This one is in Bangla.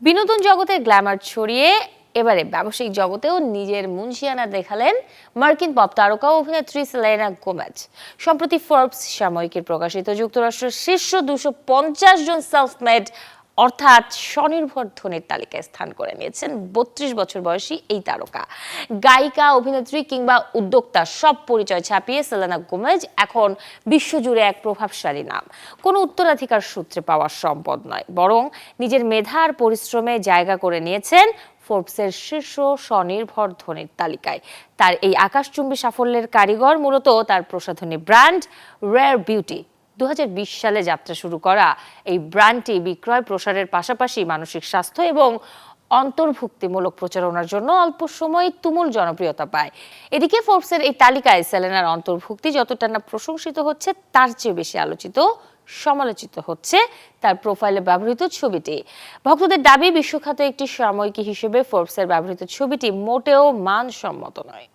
বিনোদন জগতের গ্ল্যামার ছড়িয়ে এবারে ব্যবসায়িক জগতেও নিজের মুনশিয়ানা দেখালেন মার্কিন পপ তারকা অভিনেত্রী সেলেনা গোমেজ। সম্প্রতি ফোর্বস সাময়িকীর প্রকাশিত যুক্তরাষ্ট্রের শীর্ষ 250 জন সেলফ মেড অর্থাৎ স্বনির্ভর ধনীর তালিকায় স্থান করে নিয়েছেন 32 বছর বয়সী এই তারকা। গায়িকা, অভিনেত্রী কিংবা উদ্যোক্তা সব পরিচয় ছাপিয়ে সেলেনা গোমেজ এখন বিশ্বজুড়ে এক প্রভাবশালী নাম। কোনো উত্তরাধিকার সূত্রে পাওয়া সম্পদ নয়, বরং নিজের মেধা আর পরিশ্রমে জায়গা করে নিয়েছেন ফোর্বসের শীর্ষ স্বনির্ভর ধনীর তালিকায়। তার এই আকাশচুম্বী সাফল্যের কারিগর মূলত তার প্রসাধনী ব্র্যান্ড রেয়ার বিউটি। 2020 সালে যাত্রা শুরু করা এই ব্র্যান্ডটি বিক্রয় প্রসারের পাশাপাশি মানসিক স্বাস্থ্য এবং অন্তর্ভুক্তিমূলক প্রচারণার জন্য অল্প সময়ে তুমুল জনপ্রিয়তা পায়। এদিকে ফোর্বসের এই তালিকায় সেলেনার অন্তর্ভুক্তি যতটা না প্রশংসিত হচ্ছে, তার চেয়ে বেশি সমালোচিত হচ্ছে তার প্রোফাইলে ব্যবহৃত ছবিটি। ভক্তদের দাবি, বিশ্বখ্যাত একটি সাময়িকী হিসেবে ফোর্বসের ব্যবহৃত ছবিটি মোটেও মানসম্মত নয়।